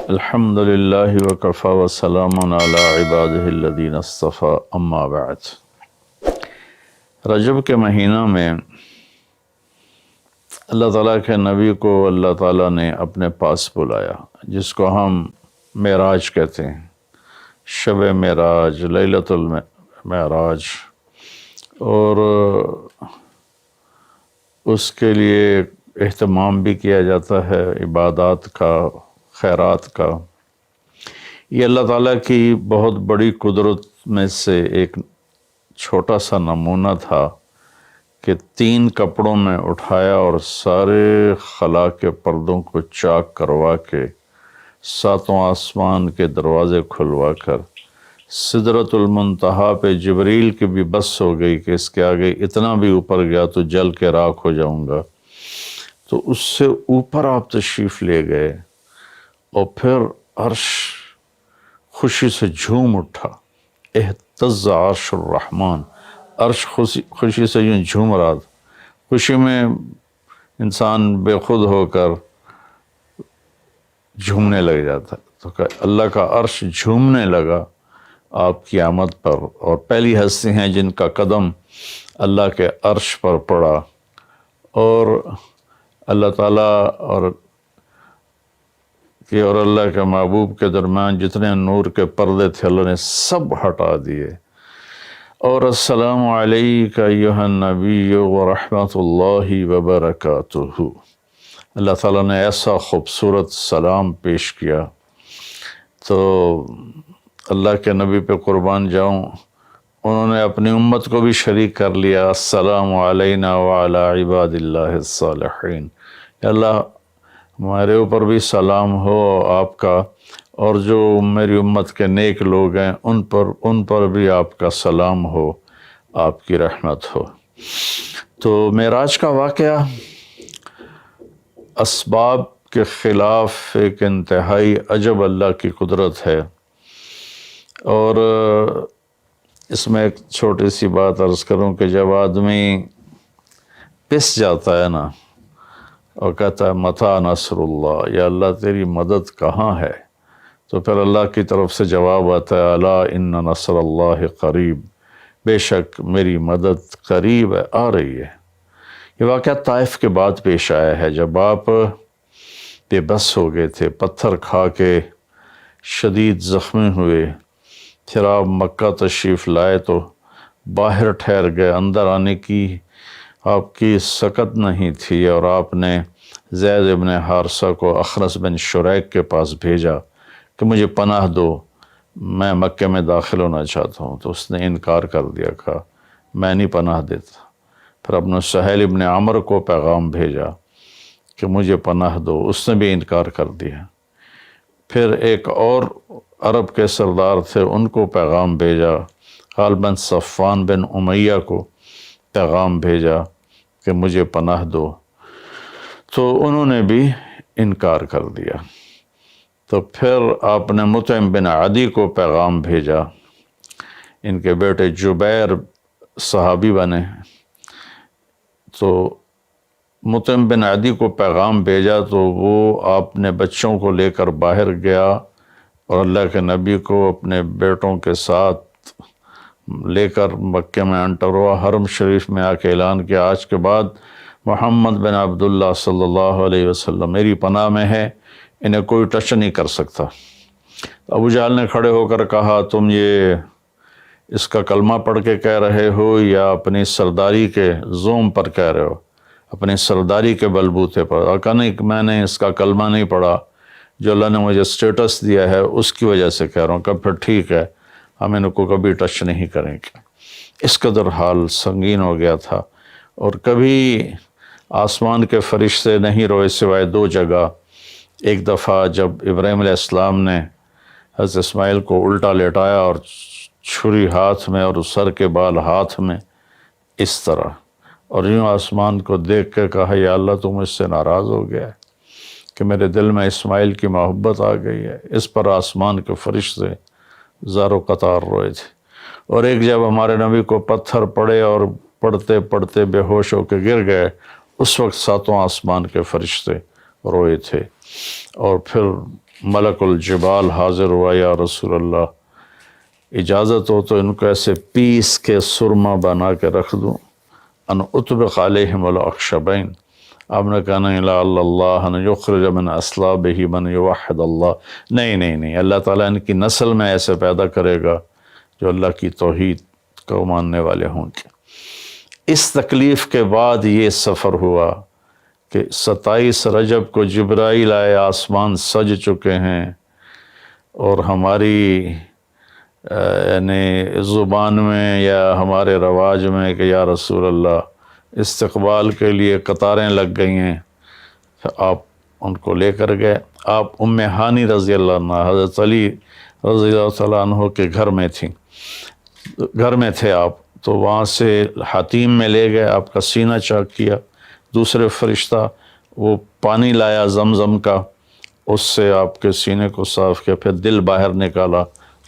الحمد للہ وکفی وسلام علی عبادہ الذین اصطفی اما بعد۔ رجب کے مہینہ میں اللہ تعالیٰ کے نبی کو اللہ تعالیٰ نے اپنے پاس بلایا، جس کو ہم معراج کہتے ہیں، شب معراج، لیلۃ المعراج، اور اس کے لیے اہتمام بھی کیا جاتا ہے عبادات کا، خیرات کا۔ یہ اللہ تعالیٰ کی بہت بڑی قدرت میں سے ایک چھوٹا سا نمونہ تھا کہ 3 کپڑوں میں اٹھایا اور سارے خلا کے پردوں کو چاک کروا کے 7 آسمان کے دروازے کھلوا کر سدرۃ المنتہا پہ جبریل کی بھی بس ہو گئی کہ اس کے آگے اتنا بھی اوپر گیا تو جل کے راکھ ہو جاؤں گا، تو اس سے اوپر آپ تشریف لے گئے، اور پھر عرش خوشی سے جھوم اٹھا، اہتز عرش الرحمن، عرش خوشی سے یوں جھوم رہا تھا۔ خوشی میں انسان بے خود ہو کر جھومنے لگ جاتا ہے، تو اللہ کا عرش جھومنے لگا آپ کی آمد پر، اور پہلی ہستی ہیں جن کا قدم اللہ کے عرش پر پڑا، اور اللہ تعالیٰ اور اللہ کے محبوب کے درمیان جتنے نور کے پردے تھے اللہ نے سب ہٹا دیے، اور السلام علیک ایھا النبی ورحمۃ اللہ وبرکاتہ۔ اللہ تعالیٰ نے ایسا خوبصورت سلام پیش کیا، تو اللہ کے نبی پہ قربان جاؤں، انہوں نے اپنی امت کو بھی شریک کر لیا، السلام علینا وعلی عباد اللہ الصالحین، اللہ ہمارے اوپر بھی سلام ہو آپ کا، اور جو میری امت کے نیک لوگ ہیں ان پر بھی آپ کا سلام ہو، آپ کی رحمت ہو۔ تو معراج کا واقعہ اسباب کے خلاف ایک انتہائی عجب اللہ کی قدرت ہے، اور اس میں ایک چھوٹی سی بات عرض کروں کہ جب آدمی پس جاتا ہے نا اور کہتا ہے متی نصر اللہ، یا اللہ تیری مدد کہاں ہے، تو پھر اللہ کی طرف سے جواب آتا ہے الا ان نصر اللہ قریب، بے شک میری مدد قریب ہے، آ رہی ہے۔ یہ واقعہ طائف کے بعد پیش آیا ہے، جب آپ بے بس ہو گئے تھے، پتھر کھا کے شدید زخمی ہوئے، پھر آپ مکہ تشریف لائے تو باہر ٹھہر گئے، اندر آنے کی آپ کی سکت نہیں تھی، اور آپ نے زید ابن حارثہ کو اخنس بن شریک کے پاس بھیجا کہ مجھے پناہ دو، میں مکے میں داخل ہونا چاہتا ہوں، تو اس نے انکار کر دیا، کہا میں نہیں پناہ دیتا۔ پھر اپنے سہیل ابن عمر کو پیغام بھیجا کہ مجھے پناہ دو، اس نے بھی انکار کر دیا۔ پھر ایک اور عرب کے سردار تھے، ان کو پیغام بھیجا، غالباً صفوان بن امیہ کو پیغام بھیجا کہ مجھے پناہ دو، تو انہوں نے بھی انکار کر دیا۔ تو پھر آپ نے مطعم بن عدی کو پیغام بھیجا، ان کے بیٹے جبیر صحابی بنے، تو مطعم بن عدی کو پیغام بھیجا تو وہ آپ نے بچوں کو لے کر باہر گیا، اور اللہ کے نبی کو اپنے بیٹوں کے ساتھ لے کر مکے میں انٹر ہوا، حرم شریف میں آ کے اعلان کیا آج کے بعد محمد بن عبداللہ صلی اللہ علیہ وسلم میری پناہ میں ہے، انہیں کوئی ٹچ نہیں کر سکتا۔ ابو جہل نے کھڑے ہو کر کہا تم یہ اس کا کلمہ پڑھ کے کہہ رہے ہو یا اپنی سرداری کے زوم پر کہہ رہے ہو، اپنی سرداری کے بلبوتے پر؟ اور کہا نہیں، میں نے اس کا کلمہ نہیں پڑھا، جو اللہ نے مجھے سٹیٹس دیا ہے اس کی وجہ سے کہہ رہا ہوں۔ کہ پھر ٹھیک ہے، ہم ان کو کبھی ٹچ نہیں کریں گے۔ اس قدر حال سنگین ہو گیا تھا، اور کبھی آسمان کے فرشتے نہیں روئے سوائے 2 جگہ۔ ایک دفعہ جب ابراہیم علیہ السلام نے حضرت اسماعیل کو الٹا لیٹایا اور چھری ہاتھ میں اور سر کے بال ہاتھ میں، اس طرح، اور یوں آسمان کو دیکھ کے کہا یا اللہ تو مجھ سے ناراض ہو گیا ہے کہ میرے دل میں اسماعیل کی محبت آ گئی ہے۔ اس پر آسمان کے فرشتے زار و قطار روئے تھے۔ اور ایک جب ہمارے نبی کو پتھر پڑے اور پڑھتے پڑھتے بے ہوش ہو کے گر گئے، اس وقت 7 آسمان کے فرشتے روئے تھے۔ اور پھر ملک الجبال حاضر ہوا، یا رسول اللہ اجازت ہو تو ان کو ایسے پیس کے سرما بنا کے رکھ دوں، ان اطبق علیہم الاخشبین۔ آپ نے کہا نہیں، لا اللہ ان یخرج من اصلابہ من یوحد اللہ، نہیں، اللہ تعالیٰ ان کی نسل میں ایسے پیدا کرے گا جو اللہ کی توحید کو ماننے والے ہوں گے۔ اس تکلیف کے بعد یہ سفر ہوا کہ 27 رجب کو جبرائیل آئے، آسمان سج چکے ہیں، اور ہماری یعنی زبان میں یا ہمارے رواج میں کہ یا رسول اللہ استقبال کے لیے قطاریں لگ گئی ہیں، آپ ان کو لے کر گئے۔ آپ ام ہانی رضی اللہ عنہ حضرت علی رضی اللہ تعالیٰ عنہ کے گھر میں تھے آپ، تو وہاں سے حتیم میں لے گئے، آپ کا سینہ چاک کیا، دوسرے فرشتہ وہ پانی لایا زمزم کا، اس سے آپ کے سینے کو صاف کیا، پھر دل باہر نکالا،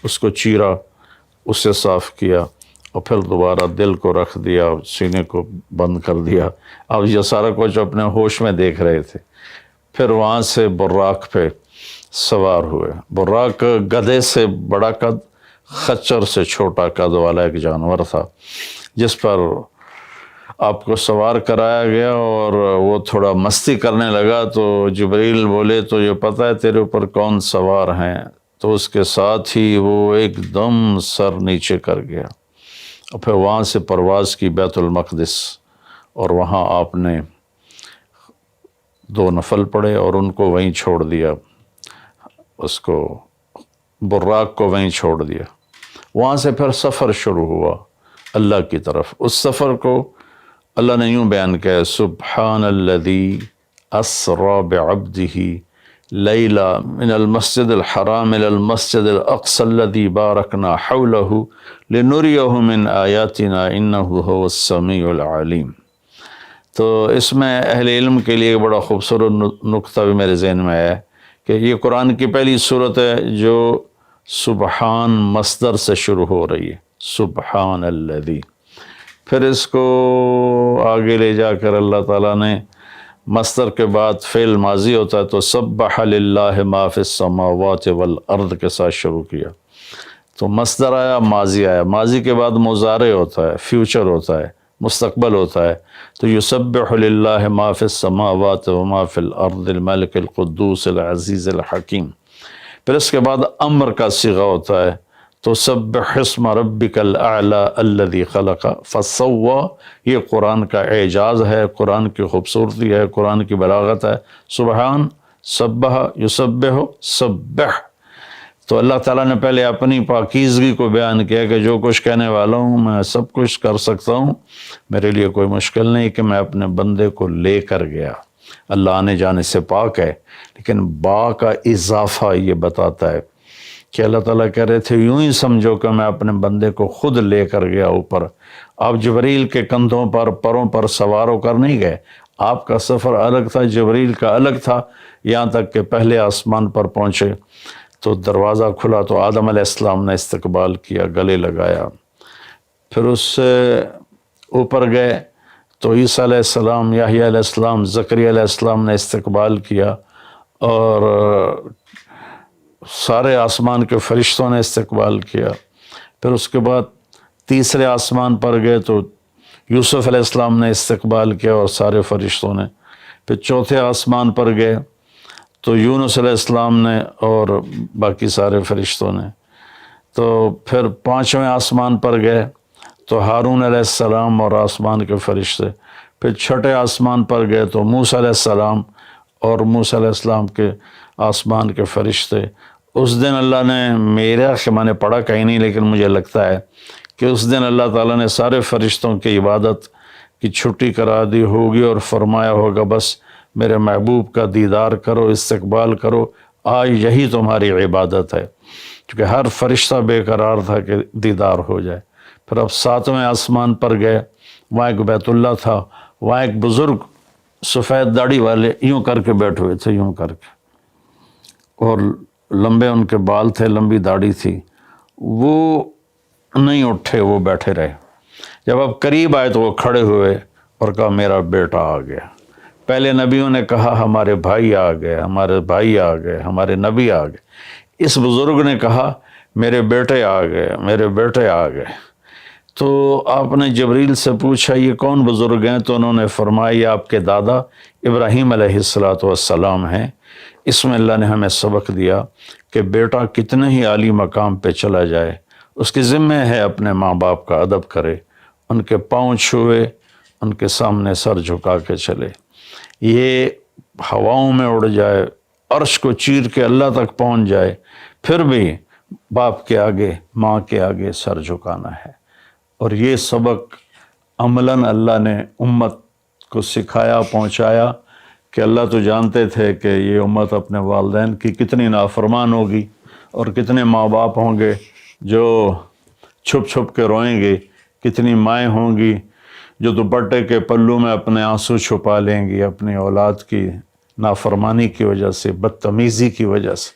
اس کو چیرا، اس سے صاف کیا، اور پھر دوبارہ دل کو رکھ دیا، سینے کو بند کر دیا۔ اب یہ سارا کچھ اپنے ہوش میں دیکھ رہے تھے۔ پھر وہاں سے براق پہ سوار ہوئے۔ براق گدھے سے بڑا قد، خچر سے چھوٹا قد والا ایک جانور تھا، جس پر آپ کو سوار کرایا گیا، اور وہ تھوڑا مستی کرنے لگا تو جبریل بولے تو یہ پتہ ہے تیرے اوپر کون سوار ہیں؟ تو اس کے ساتھ ہی وہ ایک دم سر نیچے کر گیا، اور پھر وہاں سے پرواز کی بیت المقدس، اور وہاں آپ نے 2 نفل پڑھے اور ان کو وہیں چھوڑ دیا، اس کو براق کو وہیں چھوڑ دیا۔ وہاں سے پھر سفر شروع ہوا اللہ کی طرف۔ اس سفر کو اللہ نے یوں بیان کیا، سبحان الذی اسری بعبدہ لیلا من المسجد الحرام الی المسجد الاقصی الذی بارکنا حولہ لنریہ من آیاتنا انہ هو السمیع العلیم۔ تو اس میں اہل علم کے لیے ایک بڑا خوبصورت نقطہ بھی میرے ذہن میں ہے کہ یہ قرآن کی پہلی صورت ہے جو سبحان مصدر سے شروع ہو رہی ہے، سبحان الذی۔ پھر اس کو آگے لے جا کر اللہ تعالیٰ نے مصدر کے بعد فعل ماضی ہوتا ہے تو سبح للہ ما فی السماوات والارض کے ساتھ شروع کیا، تو مصدر آیا، ماضی آیا، ماضی کے بعد مضارع ہوتا ہے، فیوچر ہوتا ہے، مستقبل ہوتا ہے، تو یسبح للہ ما فی السماوات وما فی الارض الملک القدوس العزیز الحکیم۔ پھر اس کے بعد امر کا صیغہ ہوتا ہے تو سبح اسم ربک الاعلی الذی خلق فسوی۔ یہ قرآن کا اعجاز ہے، قرآن کی خوبصورتی ہے، قرآن کی بلاغت ہے۔ سبحان، سبح، یسبح، سبح۔ تو اللہ تعالیٰ نے پہلے اپنی پاکیزگی کو بیان کیا کہ جو کچھ کہنے والا ہوں میں سب کچھ کر سکتا ہوں، میرے لیے کوئی مشکل نہیں کہ میں اپنے بندے کو لے کر گیا۔ اللہ آنے جانے سے پاک ہے، لیکن با کا اضافہ یہ بتاتا ہے کہ اللہ تعالیٰ کہہ رہے تھے یوں ہی سمجھو کہ میں اپنے بندے کو خود لے کر گیا اوپر۔ آپ جبریل کے کندھوں پر، پروں پر سوار ہو کر نہیں گئے، آپ کا سفر الگ تھا، جبریل کا الگ تھا، یہاں تک کہ پہلے آسمان پر پہنچے تو دروازہ کھلا تو آدم علیہ السلام نے استقبال کیا، گلے لگایا۔ پھر اس سے اوپر گئے تو عیسیٰ علیہ السلام، یحییٰ علیہ السلام، زکریا علیہ السلام نے استقبال کیا، اور سارے آسمان کے فرشتوں نے استقبال کیا۔ پھر اس کے بعد تیسرے آسمان پر گئے تو یوسف علیہ السلام نے استقبال کیا اور سارے فرشتوں نے۔ پھر چوتھے آسمان پر گئے تو یونس علیہ السلام نے اور باقی سارے فرشتوں نے۔ تو پھر پانچویں آسمان پر گئے تو ہارون علیہ السلام اور آسمان کے فرشتے۔ پھر چھٹے آسمان پر گئے تو موسیٰ علیہ السلام اور موسیٰ علیہ السلام کے آسمان کے فرشتے۔ اس دن اللہ نے، میرا کہ میں نے پڑھا کہیں نہیں لیکن مجھے لگتا ہے کہ اس دن اللہ تعالیٰ نے سارے فرشتوں کی عبادت کی چھٹی کرا دی ہوگی اور فرمایا ہوگا بس میرے محبوب کا دیدار کرو، استقبال کرو، آج یہی تمہاری عبادت ہے، کیونکہ ہر فرشتہ بے قرار تھا کہ دیدار ہو جائے۔ پھر اب ساتویں آسمان پر گئے، وہاں ایک بیت اللہ تھا، وہاں ایک بزرگ سفید داڑھی والے یوں کر کے بیٹھے ہوئے تھے، یوں کر کے، اور لمبے ان کے بال تھے، لمبی داڑھی تھی، وہ نہیں اٹھے، وہ بیٹھے رہے۔ جب اب قریب آئے تو وہ کھڑے ہوئے اور کہا میرا بیٹا آ گیا۔ پہلے نبیوں نے کہا ہمارے بھائی آ گئے، ہمارے بھائی آ گئے، ہمارے نبی آ گئے، اس بزرگ نے کہا میرے بیٹے آ گئے، میرے بیٹے آ گئے۔ تو آپ نے جبریل سے پوچھا یہ کون بزرگ ہیں؟ تو انہوں نے فرمایا یہ آپ کے دادا ابراہیم علیہ السلام ہیں۔ اس میں اللہ نے ہمیں سبق دیا کہ بیٹا کتنے ہی عالی مقام پہ چلا جائے، اس کے ذمہ ہے اپنے ماں باپ کا ادب کرے، ان کے پاؤں چھوئے، ان کے سامنے سر جھکا کے چلے۔ یہ ہواؤں میں اڑ جائے، عرش کو چیر کے اللہ تک پہنچ جائے، پھر بھی باپ کے آگے، ماں کے آگے سر جھکانا ہے۔ اور یہ سبق عملاً اللہ نے امت کو سکھایا، پہنچایا کہ اللہ تو جانتے تھے کہ یہ امت اپنے والدین کی کتنی نافرمان ہوگی، اور کتنے ماں باپ ہوں گے جو چھپ چھپ کے روئیں گے، کتنی مائیں ہوں گی جو دوپٹے کے پلو میں اپنے آنسو چھپا لیں گی اپنی اولاد کی نافرمانی کی وجہ سے، بدتمیزی کی وجہ سے۔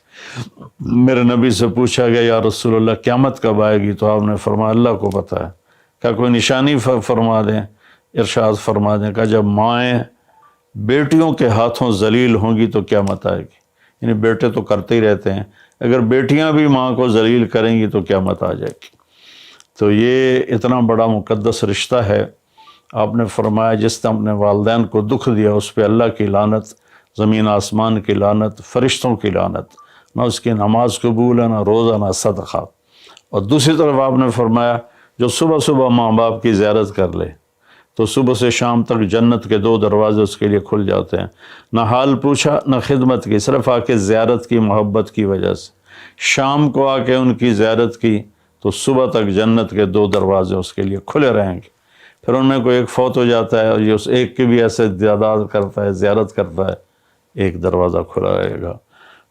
میرے نبی سے پوچھا گیا یا رسول اللہ قیامت کب آئے گی؟ تو آپ نے فرمایا اللہ کو پتہ ہے۔ کیا کوئی نشانی فرما دیں؟ ارشاد فرما دیں کہ جب مائیں بیٹیوں کے ہاتھوں ذلیل ہوں گی تو قیامت آئے گی۔ یعنی بیٹے تو کرتے ہی رہتے ہیں، اگر بیٹیاں بھی ماں کو ذلیل کریں گی تو قیامت آ جائے گی۔ تو یہ اتنا بڑا مقدس رشتہ ہے۔ آپ نے فرمایا جس نے اپنے والدین کو دکھ دیا اس پہ اللہ کی لعنت، زمین آسمان کی لعنت، فرشتوں کی لعنت، نہ اس کی نماز قبول ہے، نہ روزہ، نہ صدقہ۔ اور دوسری طرف آپ نے فرمایا جو صبح صبح ماں باپ کی زیارت کر لے تو صبح سے شام تک جنت کے 2 دروازے اس کے لیے کھل جاتے ہیں۔ نہ حال پوچھا نہ خدمت کی، صرف آ کے زیارت کی محبت کی وجہ سے۔ شام کو آ کے ان کی زیارت کی تو صبح تک جنت کے 2 دروازے اس کے لیے کھلے رہیں گے۔ پھر ان میں کوئی ایک فوت ہو جاتا ہے اور یہ اس ایک کی بھی ایسے تعداد کرتا ہے، زیارت کرتا ہے، ایک دروازہ کھلا رہے گا۔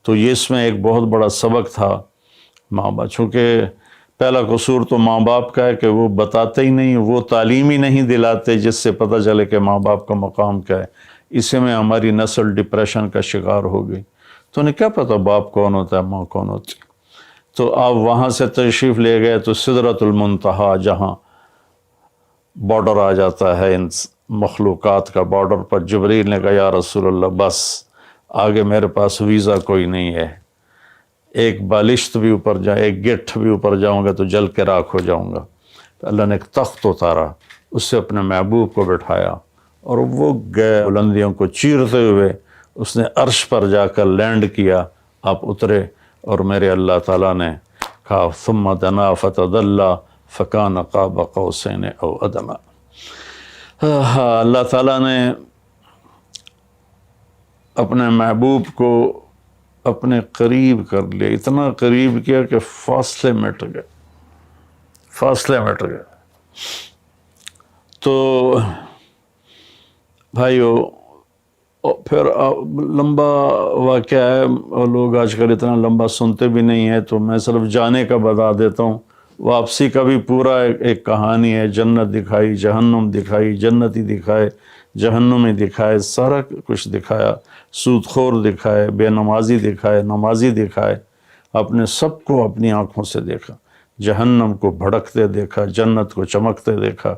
تو یہ اس میں ایک بہت بڑا سبق تھا ماں باپ، چونکہ پہلا قصور تو ماں باپ کا ہے کہ وہ بتاتے ہی نہیں، وہ تعلیم ہی نہیں دلاتے جس سے پتہ چلے کہ ماں باپ کا مقام کیا ہے۔ اسی میں ہماری نسل ڈپریشن کا شکار ہو گئی۔ تو انہیں کیا پتہ باپ کون ہوتا ہے، ماں کون ہوتی؟ تو آپ وہاں سے تشریف لے گئے تو سدرۃ المنتہا، جہاں بارڈر آ جاتا ہے ان مخلوقات کا، بارڈر پر جبریل نے کہا یا رسول اللہ بس آگے میرے پاس ویزا کوئی نہیں ہے، ایک بالشت بھی اوپر جائے، ایک گٹھ بھی اوپر جاؤں گا تو جل کے راکھ ہو جاؤں گا۔ تو اللہ نے ایک تخت اتارا، اس سے اپنے محبوب کو بٹھایا اور وہ گئے بلندیوں کو چیرتے ہوئے، اس نے عرش پر جا کر لینڈ کیا، آپ اترے اور میرے اللہ تعالیٰ نے کہا ثم دنا فتدلی فکان قاب قوسین او ادنی۔ اللہ تعالیٰ نے اپنے محبوب کو اپنے قریب کر لیا، اتنا قریب کیا کہ فاصلے مٹ گئے، فاصلے مٹ گئے۔ تو بھائیو پھر لمبا واقعہ ہے، اور لوگ آج کل اتنا لمبا سنتے بھی نہیں ہیں، تو میں صرف جانے کا بتا دیتا ہوں۔ واپسی کا بھی پورا ایک کہانی ہے، جنت دکھائی، جہنم دکھائی، جنتی دکھائے، جہنمی دکھائے، سارا کچھ دکھایا، سود خور دکھائے، بے نمازی دکھائے، نمازی دکھائے، آپ نے سب کو اپنی آنکھوں سے دیکھا، جہنم کو بھڑکتے دیکھا، جنت کو چمکتے دیکھا،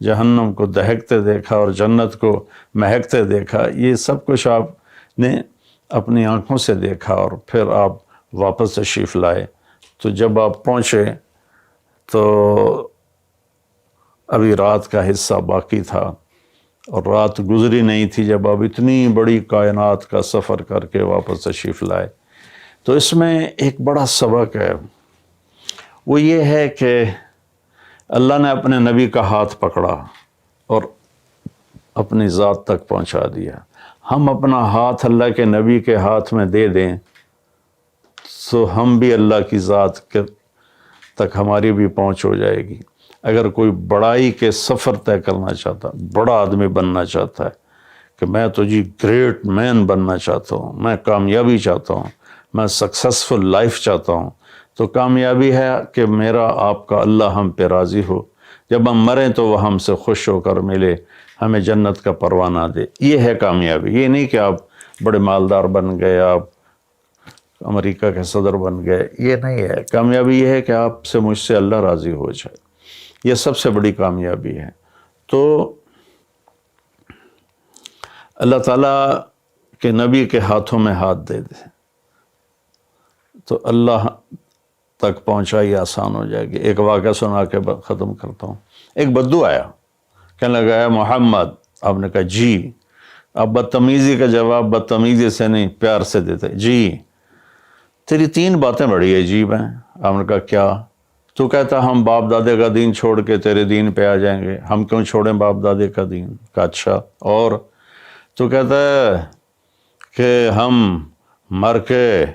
جہنم کو دہکتے دیکھا اور جنت کو مہکتے دیکھا۔ یہ سب کچھ آپ نے اپنی آنکھوں سے دیکھا، اور پھر آپ واپس تشریف لائے۔ تو جب آپ پہنچے تو ابھی رات کا حصہ باقی تھا، اور رات گزری نہیں تھی جب آپ اتنی بڑی کائنات کا سفر کر کے واپس تشریف لائے۔ تو اس میں ایک بڑا سبق ہے، وہ یہ ہے کہ اللہ نے اپنے نبی کا ہاتھ پکڑا اور اپنی ذات تک پہنچا دیا۔ ہم اپنا ہاتھ اللہ کے نبی کے ہاتھ میں دے دیں تو ہم بھی اللہ کی ذات کے تک ہماری بھی پہنچ ہو جائے گی۔ اگر کوئی بڑائی کے سفر طے کرنا چاہتا، بڑا آدمی بننا چاہتا ہے کہ میں تو جی گریٹ مین بننا چاہتا ہوں، میں کامیابی چاہتا ہوں، میں سکسیسفل لائف چاہتا ہوں، تو کامیابی ہے کہ میرا آپ کا اللہ ہم پہ راضی ہو، جب ہم مریں تو وہ ہم سے خوش ہو کر ملے، ہمیں جنت کا پروانہ دے۔ یہ ہے کامیابی۔ یہ نہیں کہ آپ بڑے مالدار بن گئے، آپ امریکہ کے صدر بن گئے، یہ نہیں ہے کامیابی۔ یہ ہے کہ آپ سے مجھ سے اللہ راضی ہو جائے، یہ سب سے بڑی کامیابی ہے۔ تو اللہ تعالیٰ کے نبی کے ہاتھوں میں ہاتھ دے دے تو اللہ تک پہنچائی آسان ہو جائے گی۔ ایک واقعہ سنا کے ختم کرتا ہوں۔ ایک بدو آیا، کہنے لگا ہے محمد، آپ نے کہا جی۔ آپ بدتمیزی کا جواب بدتمیزی سے نہیں، پیار سے دیتے، جی تیری 3 باتیں بڑی عجیب ہیں۔ آپ نے کہا کیا؟ تو کہتا ہم باپ دادے کا دین چھوڑ کے تیرے دین پہ آ جائیں گے، ہم کیوں چھوڑیں باپ دادے کا دین؟ کہا اچھا، اور؟ تو کہتا ہے کہ ہم مر کے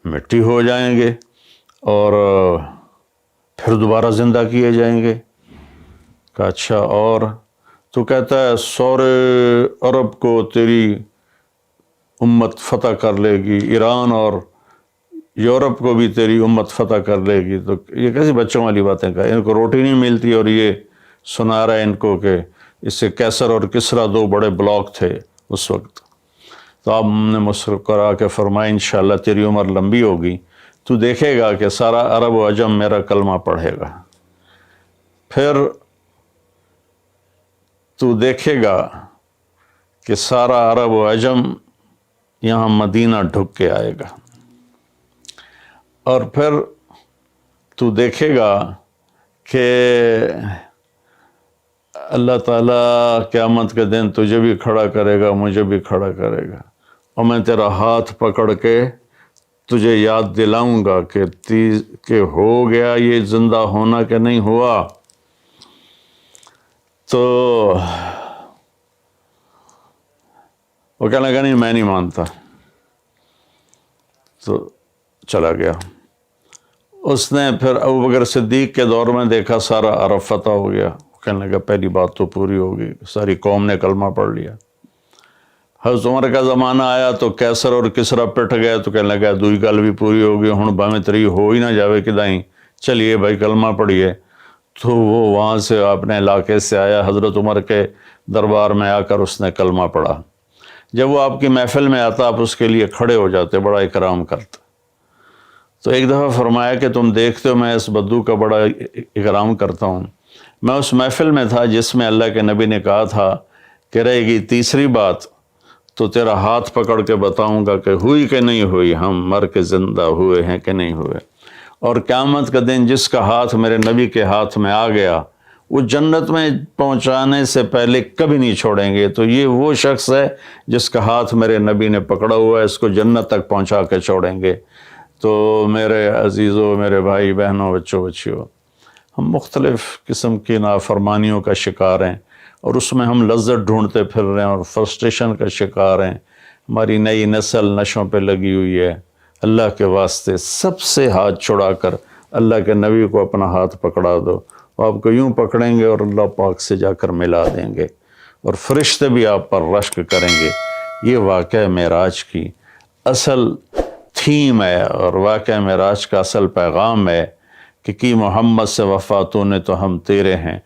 مٹی ہو جائیں گے اور پھر دوبارہ زندہ کیے جائیں گے۔ کہا اچھا، اور؟ تو کہتا ہے سورے عرب کو تیری امت فتح کر لے گی، ایران اور یورپ کو بھی تیری امت فتح کر لے گی۔ تو یہ کیسی بچوں والی باتیں کہا، ان کو روٹی نہیں ملتی اور یہ سنا رہا ہے ان کو کہ اس سے کیسر اور کسرا 2 بڑے بلاک تھے اس وقت۔ تو آپ نے مسکرا کے فرمایا انشاءاللہ تیری عمر لمبی ہوگی، تو دیکھے گا کہ سارا عرب و عجم میرا کلمہ پڑھے گا، پھر تو دیکھے گا کہ سارا عرب و عجم یہاں مدینہ ڈھک کے آئے گا، اور پھر تو دیکھے گا کہ اللہ تعالیٰ قیامت کے دن تجھے بھی کھڑا کرے گا، مجھے بھی کھڑا کرے گا، اور میں تیرا ہاتھ پکڑ کے تجھے یاد دلاؤں گا کہ ہو گیا یہ زندہ ہونا کہ نہیں ہوا۔ تو وہ کہنے لگا نہیں میں نہیں مانتا، تو چلا گیا۔ اس نے پھر ابوبکر صدیق کے دور میں دیکھا سارا عرب فتح ہو گیا، کہنے لگا پہلی بات تو پوری ہوگی، ساری قوم نے کلمہ پڑھ لیا۔ حضرت عمر کا زمانہ آیا تو کیسر اور کسرا پٹ گئے، تو کہنے لگا دوئی گل بھی پوری ہوگی، ہن باویں تری ہو ہی نہ جاوے کدائیں، چلیے بھائی کلمہ پڑھیے۔ تو وہ وہاں سے اپنے علاقے سے آیا، حضرت عمر کے دربار میں آ کر اس نے کلمہ پڑھا۔ جب وہ آپ کی محفل میں آتا آپ اس کے لیے کھڑے ہو جاتے، بڑا اکرام کرتے۔ تو ایک دفعہ فرمایا کہ تم دیکھتے ہو میں اس بدو کا بڑا اکرام کرتا ہوں، میں اس محفل میں تھا جس میں اللہ کے نبی نے کہا تھا کہ رہے گی تیسری بات تو تیرا ہاتھ پکڑ کے بتاؤں گا کہ ہوئی کہ نہیں ہوئی، ہم مر کے زندہ ہوئے ہیں کہ نہیں ہوئے۔ اور قیامت کا دن جس کا ہاتھ میرے نبی کے ہاتھ میں آ گیا وہ جنت میں پہنچانے سے پہلے کبھی نہیں چھوڑیں گے۔ تو یہ وہ شخص ہے جس کا ہاتھ میرے نبی نے پکڑا ہوا ہے، اس کو جنت تک پہنچا کے چھوڑیں گے۔ تو میرے عزیزوں، میرے بھائی بہنوں، بچوں بچیوں، ہم مختلف قسم کی نافرمانیوں کا شکار ہیں اور اس میں ہم لذت ڈھونڈتے پھر رہے ہیں اور فرسٹریشن کا شکار ہیں۔ ہماری نئی نسل نشوں پہ لگی ہوئی ہے۔ اللہ کے واسطے سب سے ہاتھ چھڑا کر اللہ کے نبی کو اپنا ہاتھ پکڑا دو، آپ کو یوں پکڑیں گے اور اللہ پاک سے جا کر ملا دیں گے، اور فرشتے بھی آپ پر رشک کریں گے۔ یہ واقعہ معراج کی اصل تھیم ہے اور واقعہ معراج کا اصل پیغام ہے کہ کی محمد سے وفا تو نے تو ہم تیرے ہیں،